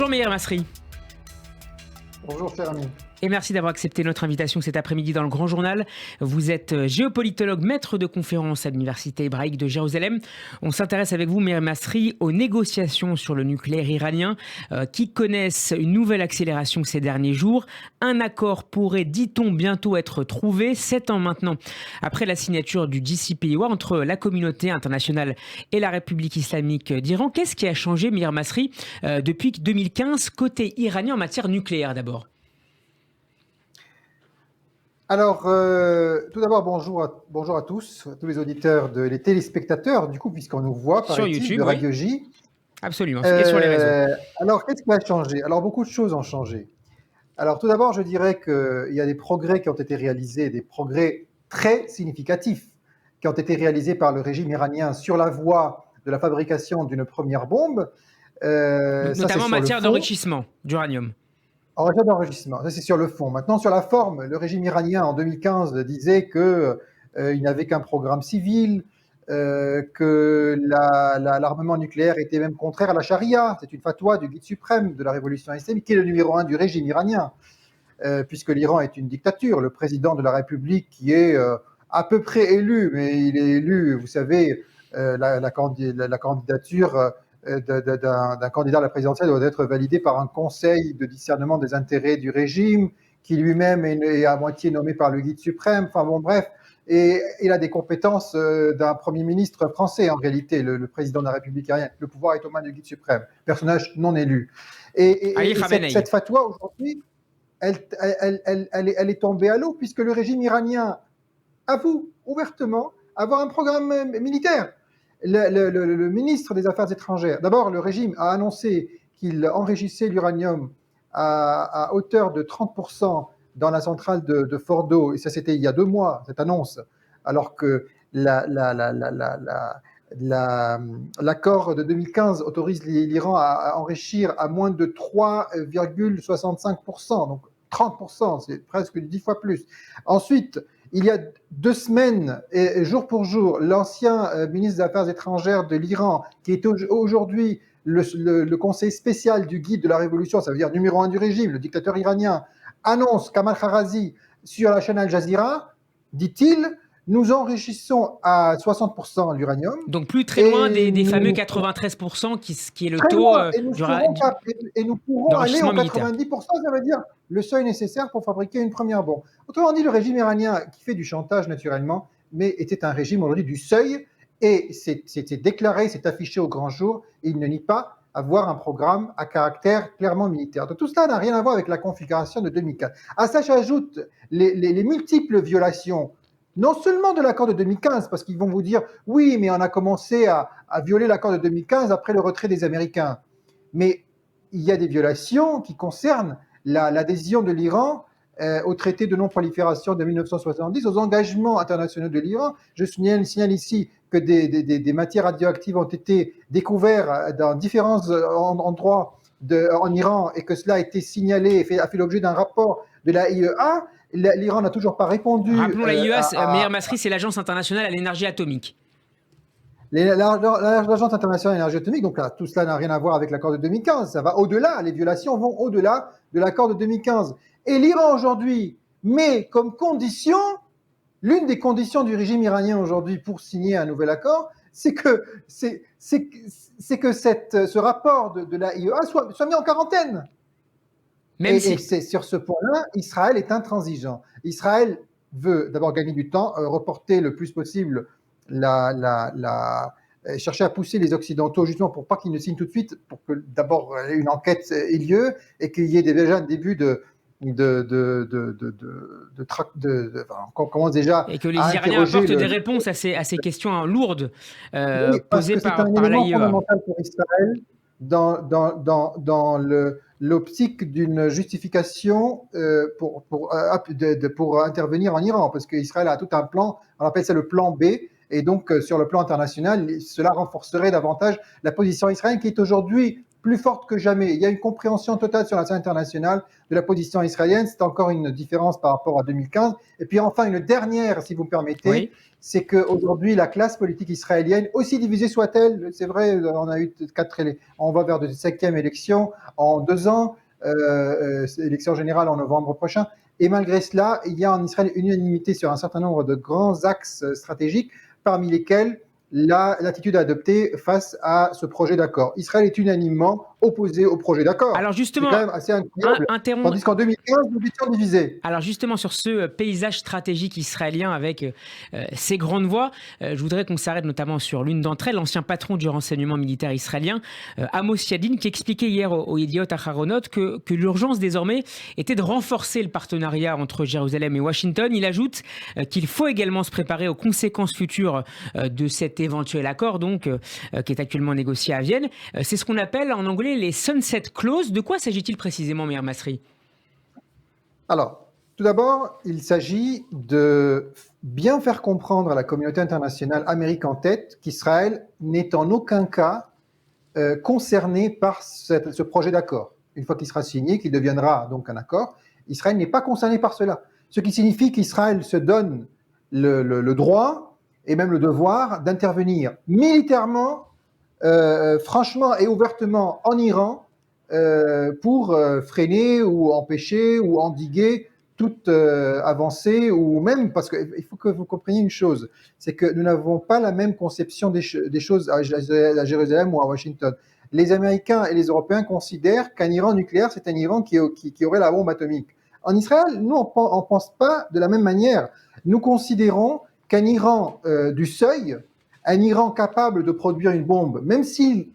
Bonjour Meir Masri. Bonjour cher ami. Et merci d'avoir accepté notre invitation cet après-midi dans le Grand Journal. Vous êtes géopolitologue, maître de conférence à l'Université hébraïque de Jérusalem. On s'intéresse avec vous, Meir Masri, aux négociations sur le nucléaire iranien qui connaissent une nouvelle accélération ces derniers jours. Un accord pourrait, dit-on, bientôt être trouvé, 7 ans maintenant, après la signature du JCPOA entre la communauté internationale et la République islamique d'Iran. Qu'est-ce qui a changé, Meir Masri, depuis 2015, côté iranien en matière nucléaire d'abord ? Alors, tout d'abord, bonjour à tous les auditeurs, les téléspectateurs, du coup, puisqu'on nous voit, sur paraît-il, YouTube, de oui. Radio J. Absolument, et sur les réseaux. Alors, qu'est-ce qui a changé? Alors, beaucoup de choses ont changé. Alors, tout d'abord, je dirais qu'il y a des progrès qui ont été réalisés, des progrès très significatifs qui ont été réalisés par le régime iranien sur la voie de la fabrication d'une première bombe. Notamment en matière d'enrichissement d'uranium. En matière d'enrichissement, ça c'est sur le fond. Maintenant, sur la forme, le régime iranien en 2015 disait qu'il n'avait qu'un programme civil, que l'armement nucléaire était même contraire à la charia. C'est une fatwa du guide suprême de la révolution islamique, qui est le numéro 1 du régime iranien, puisque l'Iran est une dictature. Le président de la République, qui est à peu près élu, mais il est élu, vous savez, la candidature d'un candidat à la présidentielle doit être validé par un conseil de discernement des intérêts du régime, qui lui-même est à moitié nommé par le guide suprême. Enfin bon, bref, et il a des compétences d'un premier ministre français en réalité, le président de la République iranienne. Le pouvoir est aux mains du guide suprême, personnage non élu. Et cette fatwa aujourd'hui, elle est tombée à l'eau, puisque le régime iranien avoue ouvertement avoir un programme militaire. Le ministre des Affaires étrangères, d'abord, le régime a annoncé qu'il enrichissait l'uranium à hauteur de 30% dans la centrale de Fordo, et ça c'était il y a 2 mois, cette annonce, alors que l'accord de 2015 autorise l'Iran à enrichir à moins de 3,65%, donc 30%, c'est presque 10 fois plus. Ensuite, il y a 2 semaines, et jour pour jour, l'ancien ministre des Affaires étrangères de l'Iran, qui est aujourd'hui le conseiller spécial du guide de la révolution, ça veut dire numéro 1 du régime, le dictateur iranien, annonce, Kamal Kharazi, sur la chaîne Al Jazeera, dit-il, nous enrichissons à 60% l'uranium. Donc plus très loin des fameux 93% qui est le taux et nous pourrons aller au 90%, ça veut dire le seuil nécessaire pour fabriquer une première bombe. Autrement dit, le régime iranien, qui fait du chantage naturellement, mais était un régime aujourd'hui du seuil, et c'est déclaré, c'est affiché au grand jour, et il ne nie pas avoir un programme à caractère clairement militaire. Donc tout cela n'a rien à voir avec la configuration de 2004. À ça s'ajoutent les multiples violations, non seulement de l'accord de 2015, parce qu'ils vont vous dire « oui, mais on a commencé à violer l'accord de 2015 après le retrait des Américains ». Mais il y a des violations qui concernent l'adhésion de l'Iran au traité de non-prolifération de 1970, aux engagements internationaux de l'Iran. Je signale ici que des matières radioactives ont été découvertes dans différents endroits en Iran, et que cela a été signalé et a fait l'objet d'un rapport de la IEA. L'Iran n'a toujours pas répondu. Rappelons la IEA, Meir Masri, c'est l'Agence internationale à l'énergie atomique. L'Agence internationale à l'énergie atomique, donc là, tout cela n'a rien à voir avec l'accord de 2015. Ça va au-delà, les violations vont au-delà de l'accord de 2015. Et l'Iran aujourd'hui met comme condition, l'une des conditions du régime iranien aujourd'hui pour signer un nouvel accord, c'est que ce rapport de la IEA soit mis en quarantaine. Et c'est sur ce point-là, Israël est intransigeant. Israël veut d'abord gagner du temps, reporter le plus possible chercher à pousser les Occidentaux justement pour pas qu'ils ne signent tout de suite, pour que d'abord une enquête ait lieu et qu'il y ait déjà un début on commence déjà et que les Iraniens apportent des réponses à ces questions lourdes posées par l'AIEA. C'est un élément fondamental pour Israël dans l'optique d'une justification pour intervenir en Iran, parce qu'Israël a tout un plan, on appelle ça le plan B, et donc sur le plan international, cela renforcerait davantage la position israélienne, qui est aujourd'hui plus forte que jamais. Il y a une compréhension totale sur la scène internationale de la position israélienne. C'est encore une différence par rapport à 2015. Et puis enfin, une dernière, si vous me permettez, oui. C'est qu'aujourd'hui, la classe politique israélienne, aussi divisée soit-elle, c'est vrai, on a eu on va vers de 5e élection en 2 ans, élection générale en novembre prochain. Et malgré cela, il y a en Israël une unanimité sur un certain nombre de grands axes stratégiques, parmi lesquels l'attitude adoptée face à ce projet d'accord. Israël est unanimement opposé au projet d'accord. Alors justement, c'est quand même assez incroyable. Tandis qu'en 2015, nous étions divisés. Alors justement, sur ce paysage stratégique israélien avec ces grandes voix, je voudrais qu'on s'arrête notamment sur l'une d'entre elles, l'ancien patron du renseignement militaire israélien, Amos Yadin, qui expliquait hier au Yediot Aharonot que l'urgence désormais était de renforcer le partenariat entre Jérusalem et Washington. Il ajoute qu'il faut également se préparer aux conséquences futures de cet éventuel accord, donc qui est actuellement négocié à Vienne. C'est ce qu'on appelle en anglais les sunset clauses. De quoi s'agit-il précisément, Meir Masri ? Alors, tout d'abord, il s'agit de bien faire comprendre à la communauté internationale, Amérique en tête, qu'Israël n'est en aucun cas concerné par ce projet d'accord. Une fois qu'il sera signé, qu'il deviendra donc un accord, Israël n'est pas concerné par cela. Ce qui signifie qu'Israël se donne le droit et même le devoir d'intervenir militairement, franchement et ouvertement en Iran pour freiner ou empêcher ou endiguer toute avancée, ou même, parce qu'il faut que vous compreniez une chose, c'est que nous n'avons pas la même conception des choses à Jérusalem ou à Washington. Les Américains et les Européens considèrent qu'un Iran nucléaire, c'est un Iran qui aurait la bombe atomique. En Israël, nous, on ne pense pas de la même manière. Nous considérons qu'un Iran du seuil, un Iran capable de produire une bombe, même s'il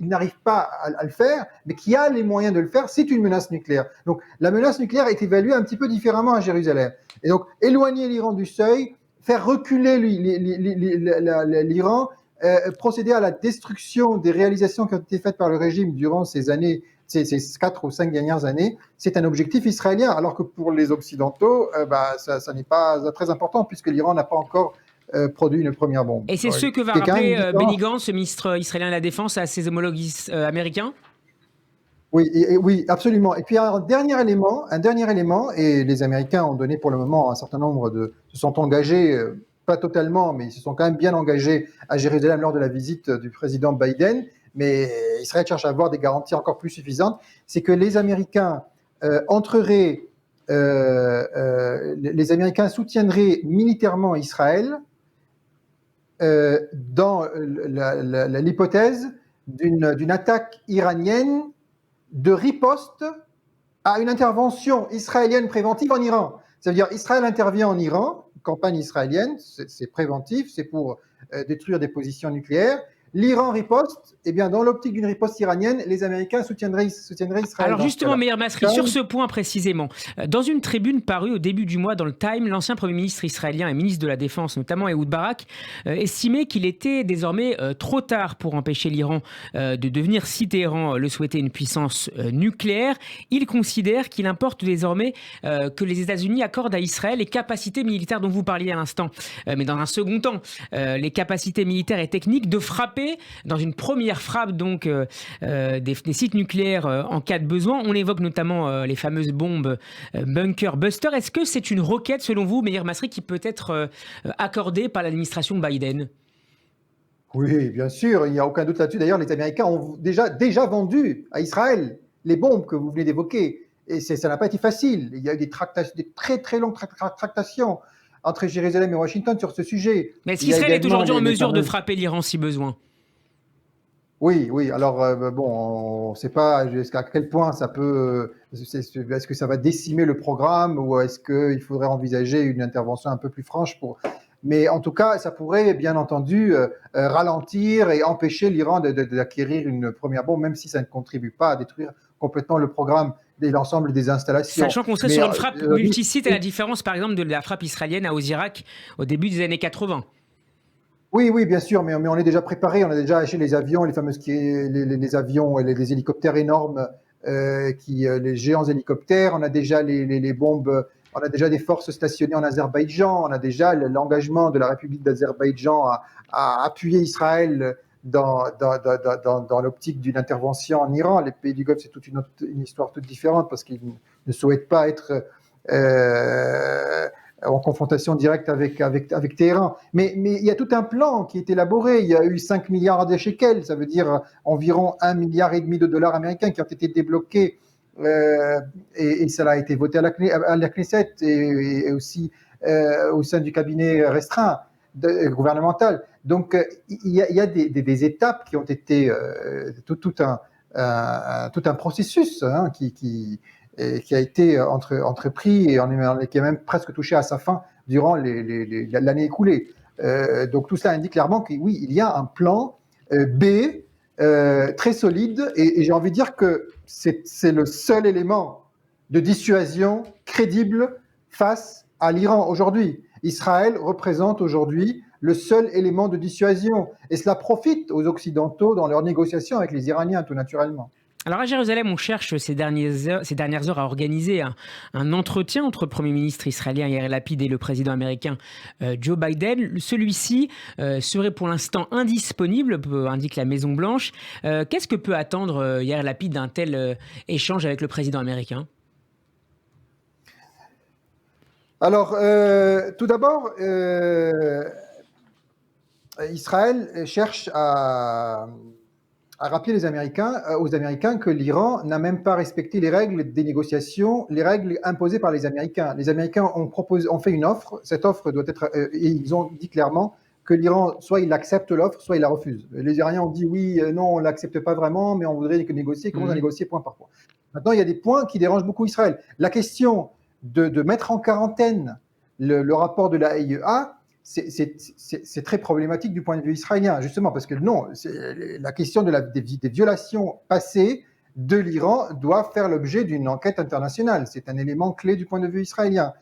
n'arrive pas à le faire, mais qui a les moyens de le faire, c'est une menace nucléaire. Donc la menace nucléaire est évaluée un petit peu différemment à Jérusalem. Et donc éloigner l'Iran du seuil, faire reculer l'Iran, procéder à la destruction des réalisations qui ont été faites par le régime durant ces 4 ou 5 dernières années, c'est un objectif israélien, alors que pour les Occidentaux, ça n'est pas très important, puisque l'Iran n'a pas encore produit une première bombe. Et c'est ce que va rappeler Benny Gantz, ce ministre israélien de la Défense, à ses homologues américains ? Oui, oui, absolument. Et puis un dernier élément, et les Américains ont donné pour le moment un certain nombre se sont engagés, pas totalement, mais ils se sont quand même bien engagés à Jérusalem lors de la visite du président Biden, mais Israël cherche à avoir des garanties encore plus suffisantes, c'est que les Américains les Américains soutiendraient militairement Israël dans l'hypothèse d'une attaque iranienne de riposte à une intervention israélienne préventive en Iran. Ça veut dire Israël intervient en Iran, campagne israélienne, c'est préventif, c'est pour détruire des positions nucléaires. L'Iran riposte, et bien dans l'optique d'une riposte iranienne, les Américains soutiendraient Israël. Alors justement, Meir Masri, sur ce point précisément, dans une tribune parue au début du mois dans le Time, l'ancien Premier ministre israélien et ministre de la Défense, notamment Ehud Barak, estimait qu'il était désormais trop tard pour empêcher l'Iran de devenir, si Téhéran le souhaitait, une puissance nucléaire. Il considère qu'il importe désormais que les États-Unis accordent à Israël les capacités militaires dont vous parliez à l'instant, mais dans un second temps, les capacités militaires et techniques de frapper dans une première frappe donc des sites nucléaires en cas de besoin. On évoque notamment les fameuses bombes Bunker Buster. Est-ce que c'est une requête, selon vous, Meir Masri, qui peut être accordée par l'administration Biden ? Oui, bien sûr, il n'y a aucun doute là-dessus. D'ailleurs, les Américains ont déjà vendu à Israël les bombes que vous venez d'évoquer. Et ça n'a pas été facile. Il y a eu des très très longues tractations entre Jérusalem et Washington sur ce sujet. Mais est-ce qu'Israël est aujourd'hui en mesure de frapper l'Iran si besoin ? Oui. Alors, on ne sait pas jusqu'à quel point ça peut. Est-ce que ça va décimer le programme, ou est-ce qu'il faudrait envisager une intervention un peu plus franche pour. Mais en tout cas, ça pourrait bien entendu ralentir et empêcher l'Iran d'acquérir une première bombe, même si ça ne contribue pas à détruire complètement le programme et l'ensemble des installations. Sachant qu'on serait sur une frappe multisite, à la différence par exemple de la frappe israélienne à Osirak au début des années 80. Oui, bien sûr, mais on est déjà préparé, on a déjà acheté les avions, les avions et les hélicoptères énormes, les géants hélicoptères, on a déjà les bombes, on a déjà des forces stationnées en Azerbaïdjan, on a déjà l'engagement de la République d'Azerbaïdjan à appuyer Israël dans l'optique d'une intervention en Iran. Les pays du Golfe, c'est toute une histoire toute différente parce qu'ils ne souhaitent pas être en confrontation directe avec Téhéran. Mais il y a tout un plan qui est élaboré. Il y a eu 5 milliards de shekels, ça veut dire environ 1,5 milliard de dollars américains qui ont été débloqués et ça a été voté à la Knesset et aussi au sein du cabinet restreint gouvernemental. Donc il y a des étapes qui ont été tout un processus qui a été entrepris et qui a même presque touché à sa fin durant l'année écoulée. Donc tout cela indique clairement que oui, il y a un plan B très solide et j'ai envie de dire que c'est le seul élément de dissuasion crédible face à l'Iran aujourd'hui. Israël représente aujourd'hui le seul élément de dissuasion et cela profite aux Occidentaux dans leurs négociations avec les Iraniens tout naturellement. Alors à Jérusalem, on cherche ces dernières heures à organiser un entretien entre le Premier ministre israélien Yair Lapid et le président américain Joe Biden. Celui-ci serait pour l'instant indisponible, indique la Maison-Blanche. Qu'est-ce que peut attendre Yair Lapid d'un tel échange avec le président américain ? Alors, tout d'abord, Israël cherche à rappeler aux Américains que l'Iran n'a même pas respecté les règles des négociations, les règles imposées par les Américains. Les Américains ont fait une offre. Cette offre doit être, et ils ont dit clairement que l'Iran, soit il accepte l'offre, soit il la refuse. Les Iraniens ont dit oui, non, on ne l'accepte pas vraiment, mais on voudrait que négocier. Comment on a négocié point par point. Maintenant, il y a des points qui dérangent beaucoup Israël. La question de mettre en quarantaine le rapport de la AIEA, c'est très problématique du point de vue israélien, justement, parce que non, la question des violations passées de l'Iran doit faire l'objet d'une enquête internationale. C'est un élément clé du point de vue israélien.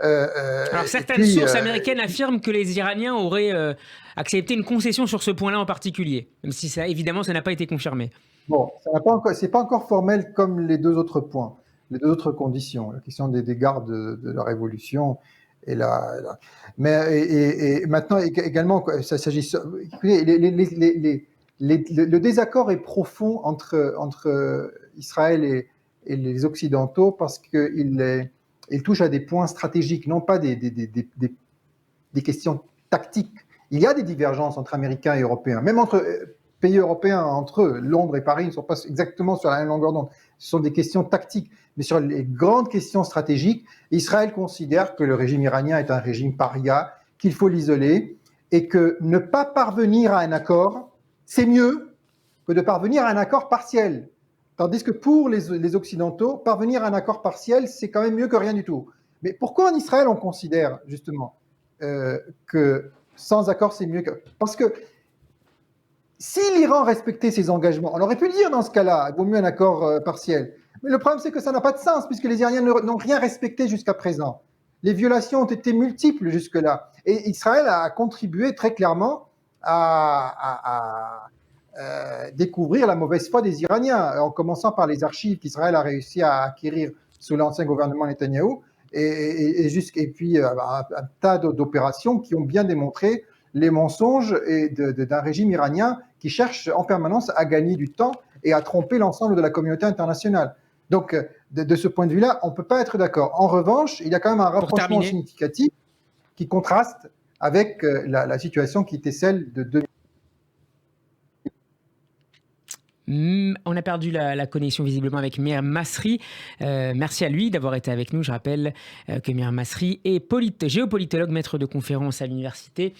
Alors certaines sources américaines affirment que les Iraniens auraient accepté une concession sur ce point-là en particulier, même si ça, évidemment, ça n'a pas été confirmé. Bon, c'est pas encore formel comme les deux autres points, les deux autres conditions, la question des gardes de la révolution. Mais maintenant également, ça s'agit. Le désaccord est profond entre Israël et les Occidentaux parce qu'il touche à des points stratégiques, non pas des questions tactiques. Il y a des divergences entre Américains et Européens, même entre pays européens entre eux. Londres et Paris ne sont pas exactement sur la même longueur d'onde. Ce sont des questions tactiques. Mais sur les grandes questions stratégiques, Israël considère que le régime iranien est un régime paria, qu'il faut l'isoler, et que ne pas parvenir à un accord, c'est mieux que de parvenir à un accord partiel. Tandis que pour les Occidentaux, parvenir à un accord partiel, c'est quand même mieux que rien du tout. Mais pourquoi en Israël on considère justement que sans accord c'est mieux que... Parce que si l'Iran respectait ses engagements, on aurait pu le dire dans ce cas-là, il vaut mieux un accord partiel. Mais le problème, c'est que ça n'a pas de sens, puisque les Iraniens n'ont rien respecté jusqu'à présent. Les violations ont été multiples jusque-là. Et Israël a contribué très clairement à découvrir la mauvaise foi des Iraniens, en commençant par les archives qu'Israël a réussi à acquérir sous l'ancien gouvernement Netanyahou, et puis un tas d'opérations qui ont bien démontré les mensonges d'un régime iranien qui cherche en permanence à gagner du temps et à tromper l'ensemble de la communauté internationale. Donc, de ce point de vue-là, on ne peut pas être d'accord. En revanche, il y a quand même un rapprochement significatif qui contraste avec la situation qui était celle de 2000. On a perdu la connexion visiblement avec Myriam Masri. Merci à lui d'avoir été avec nous. Je rappelle que Myriam Masri est géopolitologue, maître de conférence à l'université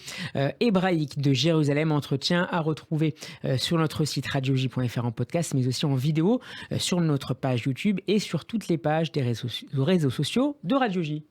hébraïque de Jérusalem. Entretien à retrouver sur notre site radioj.fr en podcast, mais aussi en vidéo sur notre page YouTube et sur toutes les pages des réseaux sociaux de Radio J.